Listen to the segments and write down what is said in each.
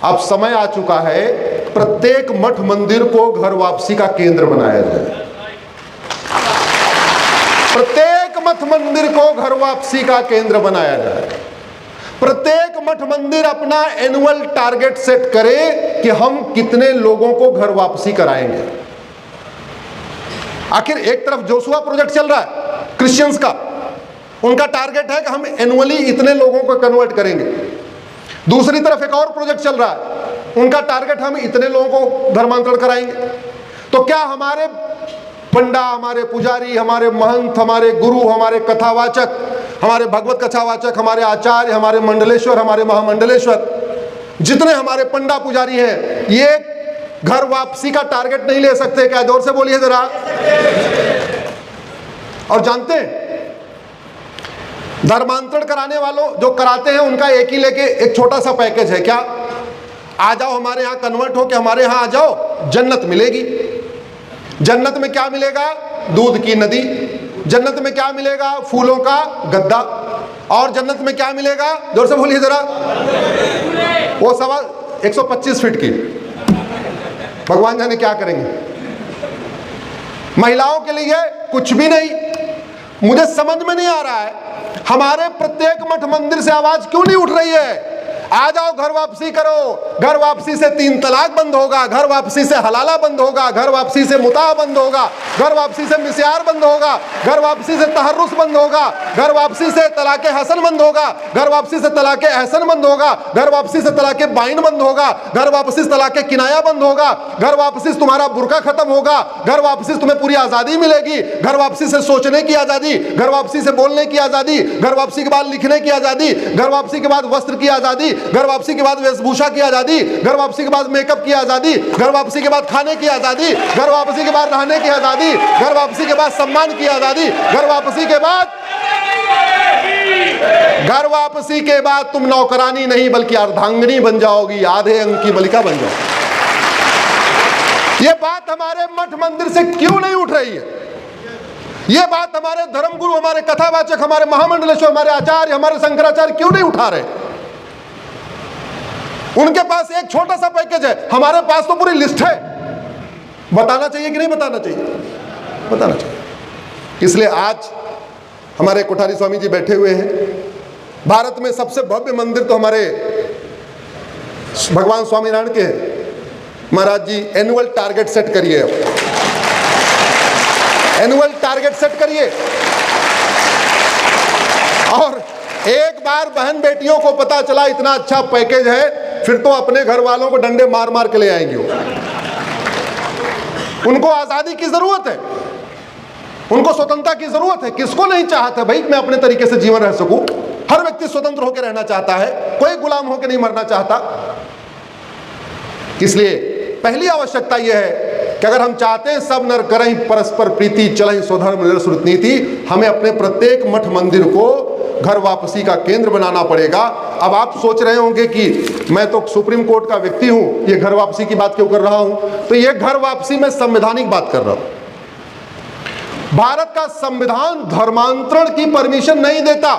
अब समय आ चुका है प्रत्येक मठ मंदिर को घर वापसी का केंद्र बनाया जाए। प्रत्येक मठ मंदिर को घर वापसी का केंद्र बनाया जाए। प्रत्येक मठ मंदिर अपना एनुअल टारगेट सेट करे कि हम कितने लोगों को घर वापसी कराएंगे। आखिर एक तरफ जोशुआ प्रोजेक्ट चल रहा है क्रिश्चियंस का, उनका टारगेट है कि हम एनुअली इतने लोगों को कन्वर्ट करेंगे। दूसरी तरफ एक और प्रोजेक्ट चल रहा है, उनका टारगेट हम इतने लोगों को धर्मांतरण कराएंगे। तो क्या हमारे पंडा, हमारे पुजारी, हमारे महंत, हमारे गुरु, हमारे कथावाचक, हमारे भगवत कथावाचक, हमारे आचार्य, हमारे मंडलेश्वर, हमारे महामंडलेश्वर, जितने हमारे पंडा पुजारी हैं, ये घर वापसी का टारगेट नहीं ले सकते क्या? जोर से बोलिए जरा। और जानते हैं धर्मांतरण कराने वालों जो कराते हैं उनका एक ही लेके एक छोटा सा पैकेज है। क्या? आ जाओ हमारे यहाँ कन्वर्ट हो के हमारे यहाँ आ जाओ, जन्नत मिलेगी। जन्नत में क्या मिलेगा? दूध की नदी। जन्नत में क्या मिलेगा? फूलों का गद्दा। और जन्नत में क्या मिलेगा? जोर से बोलिए जरा। वो सवा 125 फीट की, भगवान जाने क्या करेंगे। महिलाओं के लिए कुछ भी नहीं। मुझे समझ में नहीं आ रहा है हमारे प्रत्येक मठ मंदिर से आवाज क्यों नहीं उठ रही है? आ जाओ घर वापसी करो। घर वापसी से 3 तलाक बंद होगा, घर वापसी से हलाला बंद होगा, घर वापसी से मुता बंद होगा, घर वापसी से मिस्यार बंद होगा, घर वापसी से तहर्रुस बंद होगा, घर वापसी से तलाके हसन बंद होगा, घर वापसी से तलाके एहसन बंद होगा, घर वापसी से तलाके बाइन बंद होगा, घर वापसी से तलाके किनाया बंद होगा, घर वापसी से तुम्हारा बुर्का खत्म होगा, घर वापसी से तुम्हें पूरी आजादी मिलेगी, घर वापसी से सोचने की आजादी, घर वापसी से बोलने की आजादी, घर वापसी के बाद लिखने की आजादी, घर वापसी के बाद वस्त्र की आजादी, घर वापसी के बाद वेशभूषा की आजादी, घर वापसी के बाद मेकअप की आजादी, घर वापसी के बाद खाने की आजादी, घर वापसी के बाद रहने की आजादी, घर वापसी के बाद सम्मान की आजादी, घर वापसी के बाद तुम नौकरानी नहीं बल्कि अर्धांगिनी बन जाओगी, आधे अंग की मलिका बन जाओगी। ये बात हमारे मठ मंदिर से क्यों नहीं उठ रही है? ये बात हमारे धर्मगुरु, हमारे कथावाचक, हमारे महामंडलेश्वर, हमारे आचार्य, हमारे शंकराचार्य क्यों नहीं उठा रहे? उनके पास एक छोटा सा पैकेज है, हमारे पास तो पूरी लिस्ट है। बताना चाहिए कि नहीं बताना चाहिए? बताना चाहिए। इसलिए आज हमारे कोठारी स्वामी जी बैठे हुए हैं। भारत में सबसे भव्य मंदिर तो हमारे भगवान स्वामीनारायण के हैं। महाराज जी एनुअल टारगेट सेट करिए, एनुअल टारगेट सेट करिए। और एक बार बहन बेटियों को पता चला इतना अच्छा पैकेज है, फिर तो अपने घर वालों को डंडे मार मार के ले आएंगे। उनको आजादी की जरूरत है, उनको स्वतंत्रता की जरूरत है। किसको नहीं चाहता भाई मैं अपने तरीके से जीवन रह सकूं? हर व्यक्ति स्वतंत्र होकर रहना चाहता है, कोई गुलाम होकर नहीं मरना चाहता। इसलिए पहली आवश्यकता यह है कि अगर हम चाहते हैं सब नर करें परस्पर प्रीति, चलें स्वधर्म निरसुत नीति, हमें अपने प्रत्येक मठ मंदिर को घर वापसी का केंद्र बनाना पड़ेगा। अब आप सोच रहे होंगे कि मैं तो सुप्रीम कोर्ट का व्यक्ति हूं, ये घर वापसी की बात क्यों कर रहा हूं? तो ये घर वापसी में संवैधानिक बात कर रहा हूं। भारत का संविधान धर्मांतरण की परमिशन नहीं देता।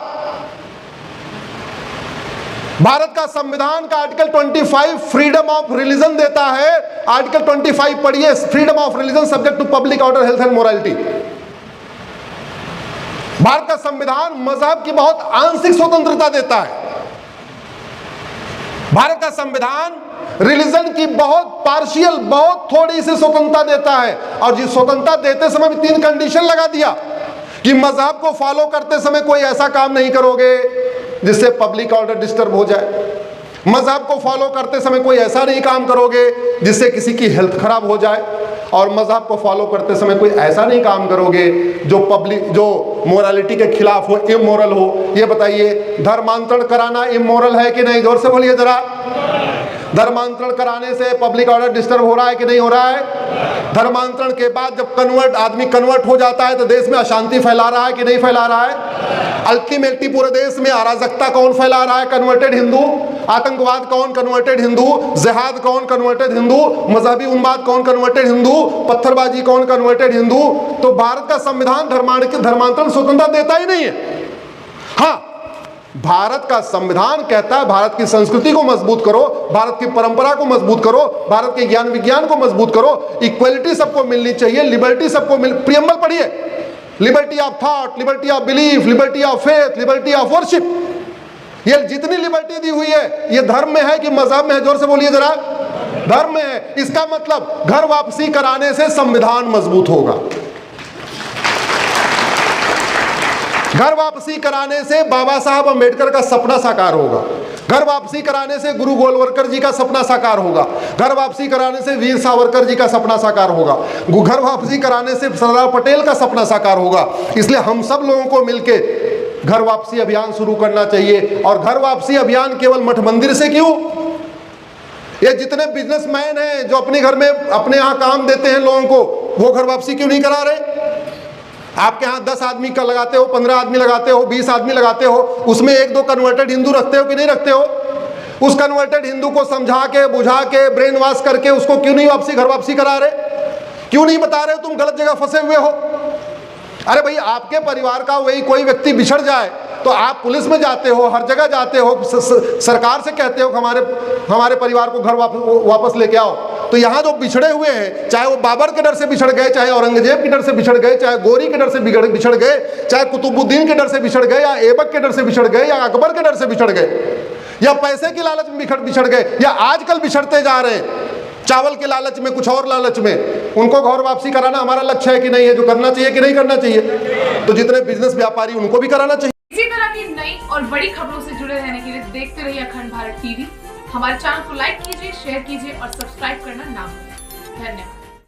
भारत का संविधान का आर्टिकल 25 फ्रीडम ऑफ रिलीजन देता है। आर्टिकल 25 पढ़िए, freedom of religion subject to public order, health and morality. Bharat का संविधान मजहब की बहुत आंशिक स्वतंत्रता देता है। भारत का संविधान रिलीजन की बहुत पार्शियल, बहुत थोड़ी सी स्वतंत्रता देता है। और जिस स्वतंत्रता देते समय भी 3 कंडीशन लगा दिया कि मजहब को फॉलो करते समय कोई ऐसा काम नहीं करोगे जिससे पब्लिक ऑर्डर डिस्टर्ब हो जाए। मजहब को फॉलो करते समय कोई ऐसा नहीं काम करोगे जिससे किसी की हेल्थ खराब हो जाए। और मजहब को फॉलो करते समय कोई ऐसा नहीं काम करोगे जो मोरालिटी के खिलाफ हो, इमोरल हो। ये बताइए धर्मांतरण कराना इमोरल है कि नहीं? जोर से बोलिए जरा। धर्मांतरण कराने से पब्लिक ऑर्डर डिस्टर्ब हो रहा है कि नहीं हो रहा है? धर्मांतरण के बाद जब आदमी कन्वर्ट हो जाता है तो देश में अशांति फैला रहा है कि नहीं फैला रहा है? अल्टीमेटली पूरे देश में अराजकता कौन फैला रहा है? कन्वर्टेड हिंदू। आतंकवाद कौन? कन्वर्टेड हिंदू। जिहाद कौन? कन्वर्टेड हिंदू। मजहबी उन्माद कौन? कन्वर्टेड हिंदू। पत्थरबाजी कौन? कन्वर्टेड हिंदू। तो भारत का संविधान धर्मांतरण स्वतंत्रता देता ही नहीं है। हाँ, भारत का संविधान कहता है भारत की संस्कृति को मजबूत करो, भारत की परंपरा को मजबूत करो, भारत के ज्ञान विज्ञान को मजबूत करो, इक्वलिटी सबको मिलनी चाहिए, लिबर्टी सबको प्रियम्बल पढ़िए, liberty of thought, liberty of belief, liberty of faith, liberty of worship. ये जितनी लिबर्टी दी हुई है ये धर्म में है कि मजहब में है? जोर से बोलिए जरा। धर्म में है। इसका मतलब घर वापसी कराने से संविधान मजबूत होगा, घर वापसी कराने से बाबा साहब अंबेडकर का सपना साकार होगा, घर वापसी कराने से गुरु गोलवलकर जी का सपना साकार होगा, घर वापसी कराने से वीर सावरकर जी का सपना साकार होगा, घर वापसी कराने से सरदार पटेल का सपना साकार होगा। इसलिए हम सब लोगों को मिलके घर वापसी अभियान शुरू करना चाहिए। और घर वापसी अभियान केवल मठ मंदिर से क्यों, ये जितने बिजनेसमैन हैं जो अपने घर में अपने यहाँ काम देते हैं लोगों को, वो घर वापसी क्यों नहीं करा रहे? आपके यहाँ 10 आदमी का लगाते हो, 15 आदमी लगाते हो, 20 आदमी लगाते हो, उसमें 1-2 कन्वर्टेड हिंदू रखते हो कि नहीं रखते हो? उस कन्वर्टेड हिंदू को समझा के, बुझा के, ब्रेन वॉश करके उसको क्यों नहीं घर वापसी करा रहे? क्यों नहीं बता रहे तुम गलत जगह फंसे हुए हो? अरे भाई, आपके परिवार का वही कोई व्यक्ति बिछड़ जाए तो आप पुलिस में जाते हो, हर जगह जाते हो, सरकार से कहते हो कि हमारे परिवार को घर वापस लेके आओ। तो यहाँ जो बिछड़े हुए हैं, चाहे वो बाबर के डर से बिछड़ गए, चाहे औरंगजेब के डर से बिछड़ गए, चाहे गोरी के डर से बिछड़ गए, चाहे कुतुबुद्दीन के डर से बिछड़ गए, या ऐबक के डर से बिछड़ गए, या अकबर के डर से बिछड़ गए, या पैसे की लालच में बिछड़ गए, या आजकल बिछड़ते जा रहे हैं चावल के लालच में, कुछ और लालच में, उनको घर वापसी कराना हमारा लक्ष्य है कि नहीं है? जो करना चाहिए कि नहीं करना चाहिए? तो जितने बिजनेस व्यापारी उनको भी कराना चाहिए। इसी तरह की नई और बड़ी खबरों से जुड़े रहने के लिए देखते रहिए अखंड भारत टीवी। हमारे चैनल को लाइक कीजिए, शेयर कीजिए और सब्सक्राइब करना ना भूलें। धन्यवाद।